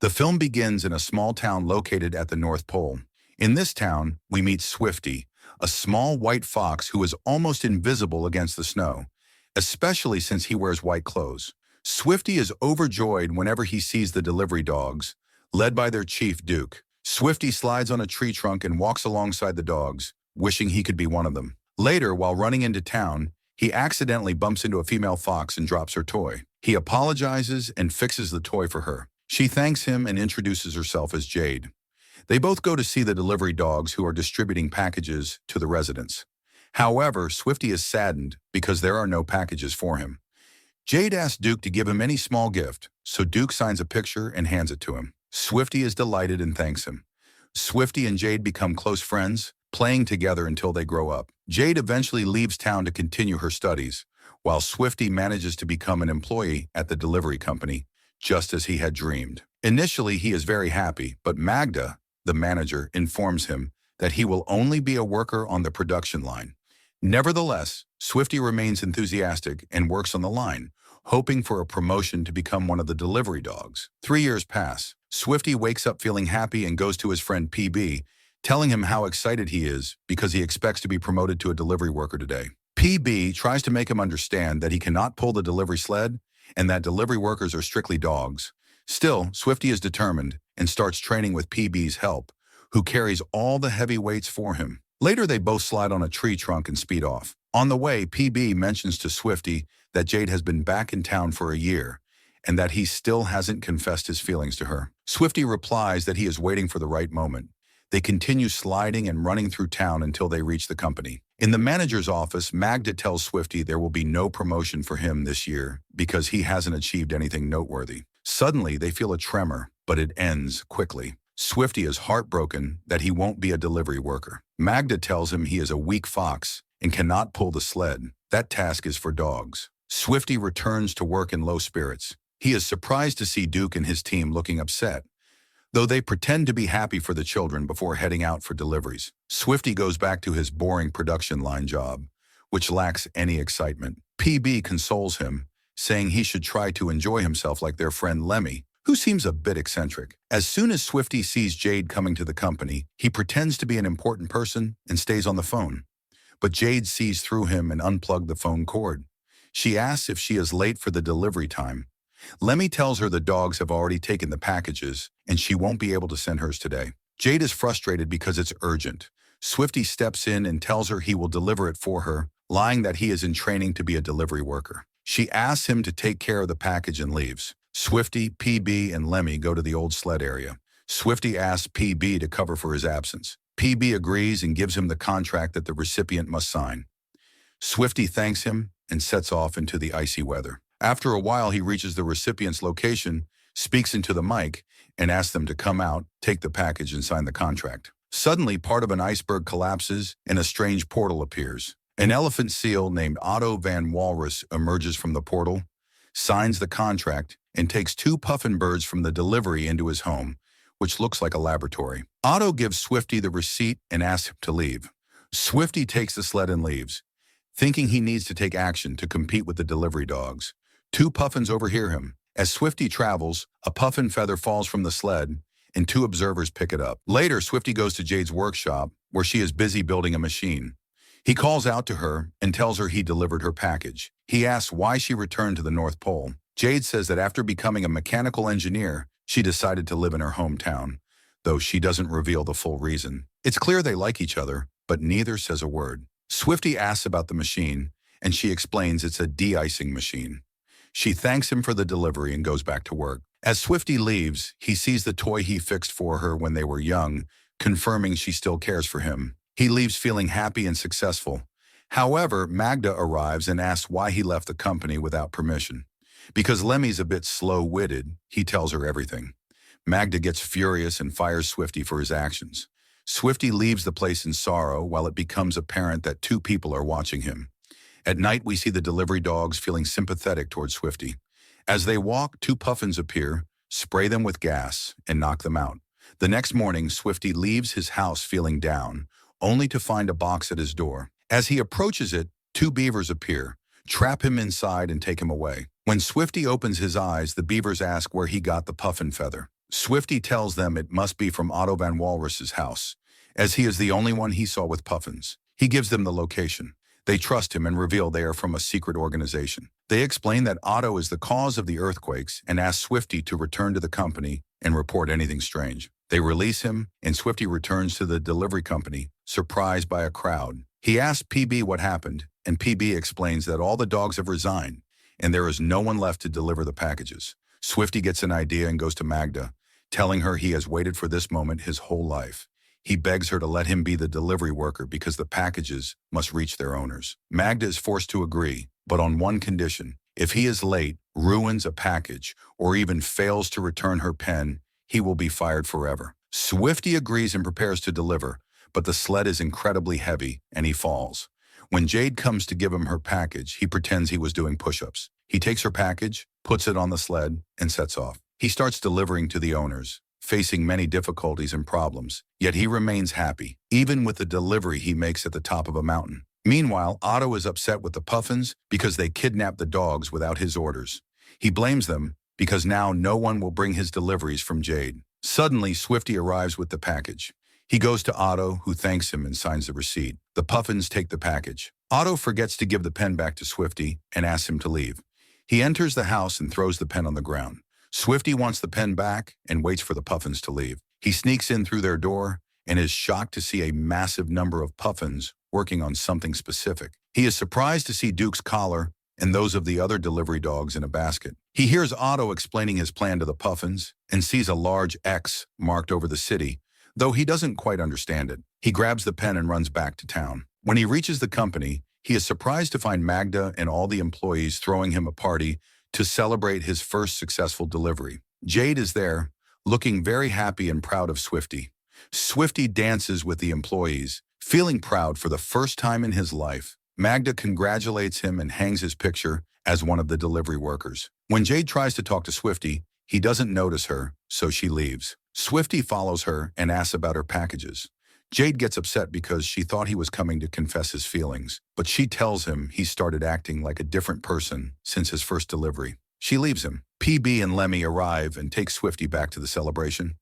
The film begins in a small town located at the North Pole. In this town, we meet Swifty, a small white fox who is almost invisible against the snow, especially since he wears white clothes. Swifty is overjoyed whenever he sees the delivery dogs, led by their chief, Duke. Swifty slides on a tree trunk and walks alongside the dogs, wishing he could be one of them. Later, while running into town, he accidentally bumps into a female fox and drops her toy. He apologizes and fixes the toy for her. She thanks him and introduces herself as Jade. They both go to see the delivery dogs who are distributing packages to the residents. However, Swifty is saddened because there are no packages for him. Jade asks Duke to give him any small gift, so Duke signs a picture and hands it to him. Swifty is delighted and thanks him. Swifty and Jade become close friends, playing together until they grow up. Jade eventually leaves town to continue her studies, while Swifty manages to become an employee at the delivery company, just as he had dreamed. Initially, he is very happy, but Magda, the manager, informs him that he will only be a worker on the production line. Nevertheless, Swifty remains enthusiastic and works on the line, hoping for a promotion to become one of the delivery dogs. 3 years pass. Swifty wakes up feeling happy and goes to his friend PB, telling him how excited he is because he expects to be promoted to a delivery worker today. PB tries to make him understand that he cannot pull the delivery sled and that delivery workers are strictly dogs. Still, Swifty is determined and starts training with PB's help, who carries all the heavy weights for him. Later, they both slide on a tree trunk and speed off. On the way, PB mentions to Swifty that Jade has been back in town for a year and that he still hasn't confessed his feelings to her. Swifty replies that he is waiting for the right moment. They continue sliding and running through town until they reach the company. In the manager's office, Magda tells Swifty there will be no promotion for him this year because he hasn't achieved anything noteworthy. Suddenly, they feel a tremor, but it ends quickly. Swifty is heartbroken that he won't be a delivery worker. Magda tells him he is a weak fox and cannot pull the sled. That task is for dogs. Swifty returns to work in low spirits. He is surprised to see Duke and his team looking upset, though they pretend to be happy for the children before heading out for deliveries. Swifty goes back to his boring production line job, which lacks any excitement. PB consoles him, saying he should try to enjoy himself like their friend Lemmy, who seems a bit eccentric. As soon as Swifty sees Jade coming to the company, he pretends to be an important person and stays on the phone. But Jade sees through him and unplugged the phone cord. She asks if she is late for the delivery time. Lemmy tells her the dogs have already taken the packages and she won't be able to send hers today. Jade is frustrated because it's urgent. Swifty steps in and tells her he will deliver it for her, lying that he is in training to be a delivery worker. She asks him to take care of the package and leaves. Swifty, PB, and Lemmy go to the old sled area. Swifty asks PB to cover for his absence. PB agrees and gives him the contract that the recipient must sign. Swifty thanks him and sets off into the icy weather. After a while, he reaches the recipient's location, speaks into the mic, and asks them to come out, take the package, and sign the contract. Suddenly, part of an iceberg collapses and a strange portal appears. An elephant seal named Otto van Walrus emerges from the portal, signs the contract, and takes 2 puffin birds from the delivery into his home, which looks like a laboratory. Otto gives Swifty the receipt and asks him to leave. Swifty takes the sled and leaves, thinking he needs to take action to compete with the delivery dogs. 2 puffins overhear him. As Swifty travels, a puffin feather falls from the sled, and 2 observers pick it up. Later, Swifty goes to Jade's workshop, where she is busy building a machine. He calls out to her and tells her he delivered her package. He asks why she returned to the North Pole. Jade says that after becoming a mechanical engineer, she decided to live in her hometown, though she doesn't reveal the full reason. It's clear they like each other, but neither says a word. Swifty asks about the machine, and she explains it's a de-icing machine. She thanks him for the delivery and goes back to work. As Swifty leaves, he sees the toy he fixed for her when they were young, confirming she still cares for him. He leaves feeling happy and successful. However, Magda arrives and asks why he left the company without permission. Because Lemmy's a bit slow-witted, he tells her everything. Magda gets furious and fires Swifty for his actions. Swifty leaves the place in sorrow while it becomes apparent that 2 people are watching him. At night, we see the delivery dogs feeling sympathetic towards Swifty. As they walk, 2 puffins appear, spray them with gas, and knock them out. The next morning, Swifty leaves his house feeling down, only to find a box at his door. As he approaches it, 2 beavers appear, trap him inside, and take him away. When Swifty opens his eyes, the beavers ask where he got the puffin feather. Swifty tells them it must be from Otto Van Walrus's house, as he is the only one he saw with puffins. He gives them the location. They trust him and reveal they are from a secret organization. They explain that Otto is the cause of the earthquakes and ask Swifty to return to the company and report anything strange. They release him, and Swifty returns to the delivery company, surprised by a crowd. He asks PB what happened, and PB explains that all the dogs have resigned, and there is no one left to deliver the packages. Swifty gets an idea and goes to Magda, telling her he has waited for this moment his whole life. He begs her to let him be the delivery worker because the packages must reach their owners. Magda is forced to agree, but on one condition. If he is late, ruins a package, or even fails to return her pen, he will be fired forever. Swifty agrees and prepares to deliver, but the sled is incredibly heavy and he falls. When Jade comes to give him her package, he pretends he was doing push-ups. He takes her package, puts it on the sled, and sets off. He starts delivering to the owners, facing many difficulties and problems, yet he remains happy, even with the delivery he makes at the top of a mountain. Meanwhile, Otto is upset with the puffins because they kidnapped the dogs without his orders. He blames them because now no one will bring his deliveries from Jade. Suddenly, Swifty arrives with the package. He goes to Otto, who thanks him and signs the receipt. The puffins take the package. Otto forgets to give the pen back to Swifty and asks him to leave. He enters the house and throws the pen on the ground. Swifty wants the pen back and waits for the puffins to leave. He sneaks in through their door and is shocked to see a massive number of puffins working on something specific. He is surprised to see Duke's collar and those of the other delivery dogs in a basket. He hears Otto explaining his plan to the puffins and sees a large X marked over the city, though he doesn't quite understand it. He grabs the pen and runs back to town. When he reaches the company, he is surprised to find Magda and all the employees throwing him a party to celebrate his first successful delivery. Jade is there, looking very happy and proud of Swifty. Swifty dances with the employees, feeling proud for the first time in his life. Magda congratulates him and hangs his picture as one of the delivery workers. When Jade tries to talk to Swifty, he doesn't notice her, so she leaves. Swifty follows her and asks about her packages. Jade gets upset because she thought he was coming to confess his feelings, but she tells him he started acting like a different person since his first delivery. She leaves him. PB and Lemmy arrive and take Swifty back to the celebration.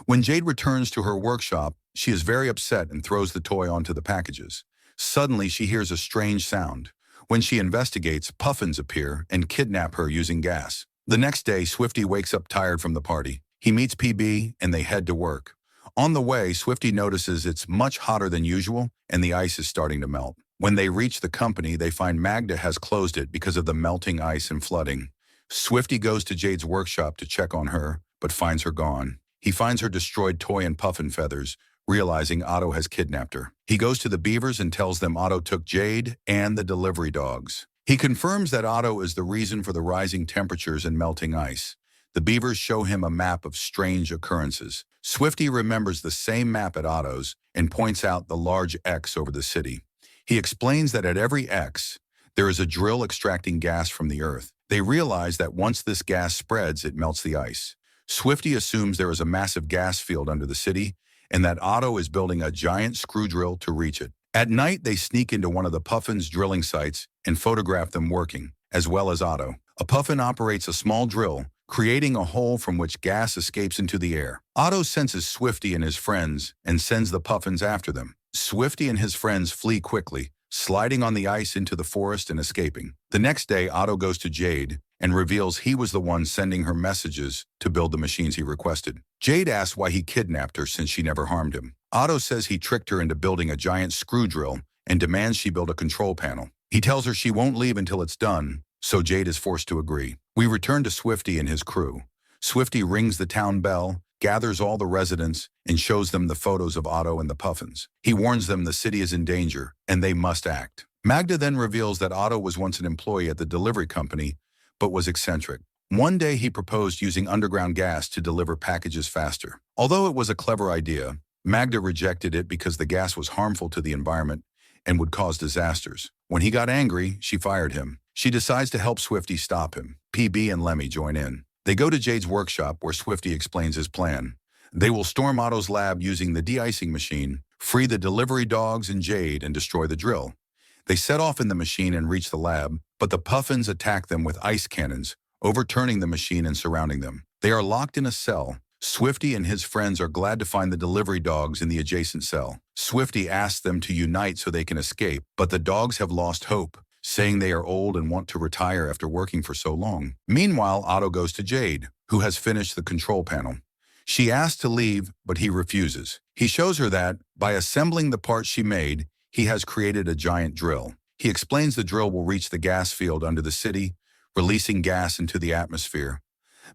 When Jade returns to her workshop, she is very upset and throws the toy onto the packages. Suddenly, she hears a strange sound. When she investigates, puffins appear and kidnap her using gas. The next day, Swifty wakes up tired from the party. He meets PB and they head to work. On the way, Swifty notices it's much hotter than usual and the ice is starting to melt. When they reach the company, they find Magda has closed it because of the melting ice and flooding. Swifty goes to Jade's workshop to check on her, but finds her gone. He finds her destroyed toy and puffin feathers, realizing Otto has kidnapped her. He goes to the beavers and tells them Otto took Jade and the delivery dogs. He confirms that Otto is the reason for the rising temperatures and melting ice. The beavers show him a map of strange occurrences. Swifty remembers the same map at Otto's and points out the large X over the city. He explains that at every X, there is a drill extracting gas from the earth. They realize that once this gas spreads, it melts the ice. Swifty assumes there is a massive gas field under the city and that Otto is building a giant screw drill to reach it. At night, they sneak into one of the puffins' drilling sites and photograph them working, as well as Otto. A puffin operates a small drill, creating a hole from which gas escapes into the air. Otto senses Swifty and his friends and sends the puffins after them. Swifty and his friends flee quickly, sliding on the ice into the forest and escaping. The next day, Otto goes to Jade and reveals he was the one sending her messages to build the machines he requested. Jade asks why he kidnapped her since she never harmed him. Otto says he tricked her into building a giant screw drill and demands she build a control panel. He tells her she won't leave until it's done, so Jade is forced to agree. We return to Swifty and his crew. Swifty rings the town bell, gathers all the residents, and shows them the photos of Otto and the puffins. He warns them the city is in danger, and they must act. Magda then reveals that Otto was once an employee at the delivery company, but was eccentric. One day he proposed using underground gas to deliver packages faster. Although it was a clever idea, Magda rejected it because the gas was harmful to the environment and would cause disasters. When he got angry, she fired him. She decides to help Swifty stop him. PB and Lemmy join in. They go to Jade's workshop where Swifty explains his plan. They will storm Otto's lab using the de-icing machine, free the delivery dogs and Jade, and destroy the drill. They set off in the machine and reach the lab, but the puffins attack them with ice cannons, overturning the machine and surrounding them. They are locked in a cell. Swifty and his friends are glad to find the delivery dogs in the adjacent cell. Swifty asks them to unite so they can escape, but the dogs have lost hope, saying they are old and want to retire after working for so long. Meanwhile, Otto goes to Jade, who has finished the control panel. She asks to leave, but he refuses. He shows her that, by assembling the parts she made, he has created a giant drill. He explains the drill will reach the gas field under the city, releasing gas into the atmosphere,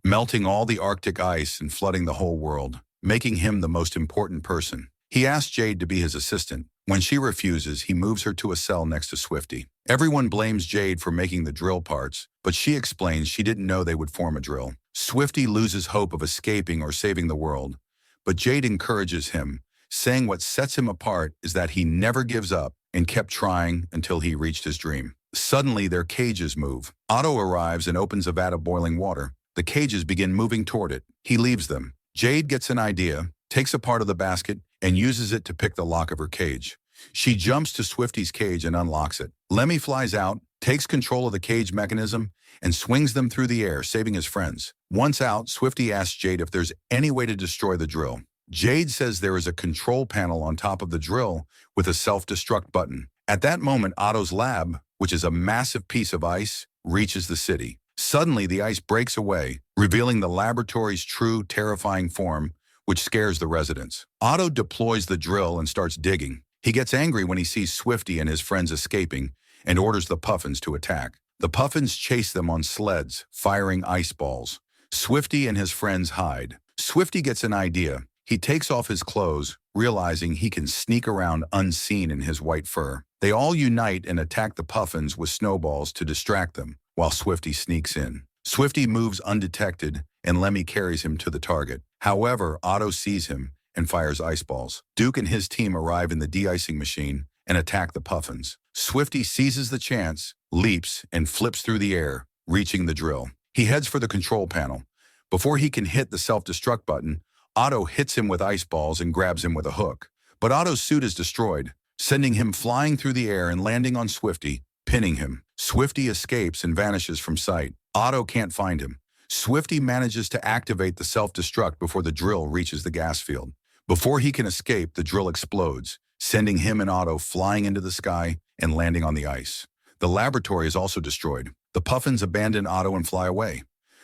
melting all the Arctic ice and flooding the whole world, making him the most important person. He asks Jade to be his assistant. When she refuses, he moves her to a cell next to Swifty. Everyone blames Jade for making the drill parts, but she explains she didn't know they would form a drill. Swifty loses hope of escaping or saving the world, but Jade encourages him, saying what sets him apart is that he never gives up and kept trying until he reached his dream. Suddenly, their cages move. Otto arrives and opens a vat of boiling water. The cages begin moving toward it. He leaves them. Jade gets an idea, takes a part of the basket, and uses it to pick the lock of her cage. She jumps to Swifty's cage and unlocks it. Lemmy flies out, takes control of the cage mechanism, and swings them through the air, saving his friends. Once out, Swifty asks Jade if there's any way to destroy the drill. Jade says there is a control panel on top of the drill with a self-destruct button. At that moment, Otto's lab, which is a massive piece of ice, reaches the city. Suddenly, the ice breaks away, revealing the laboratory's true, terrifying form, which scares the residents. Otto deploys the drill and starts digging. He gets angry when he sees Swifty and his friends escaping and orders the Puffins to attack. The Puffins chase them on sleds, firing ice balls. Swifty and his friends hide. Swifty gets an idea. He takes off his clothes, realizing he can sneak around unseen in his white fur. They all unite and attack the Puffins with snowballs to distract them, while Swifty sneaks in. Swifty moves undetected, and Lemmy carries him to the target. However, Otto sees him and fires ice balls. Duke and his team arrive in the de-icing machine and attack the Puffins. Swifty seizes the chance, leaps, and flips through the air, reaching the drill. He heads for the control panel. Before he can hit the self-destruct button, Otto hits him with ice balls and grabs him with a hook. But Otto's suit is destroyed, sending him flying through the air and landing on Swifty, pinning him. Swifty escapes and vanishes from sight. Otto can't find him. Swifty manages to activate the self-destruct before the drill reaches the gas field. Before he can escape, the drill explodes, sending him and Otto flying into the sky and landing on the ice. The laboratory is also destroyed. The Puffins abandon Otto and fly away.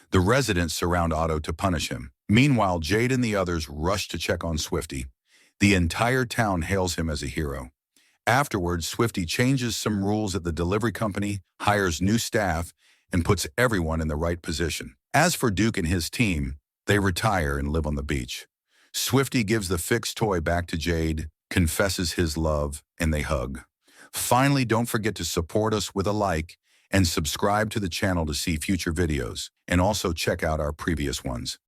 The residents surround Otto to punish him. Meanwhile, Jade and the others rush to check on Swifty. The entire town hails him as a hero. Afterwards, Swifty changes some rules at the delivery company, hires new staff, and puts everyone in the right position. As for Duke and his team, they retire and live on the beach. Swifty gives the fixed toy back to Jade, confesses his love, and they hug. Finally, don't forget to support us with a like and subscribe to the channel to see future videos, and also check out our previous ones.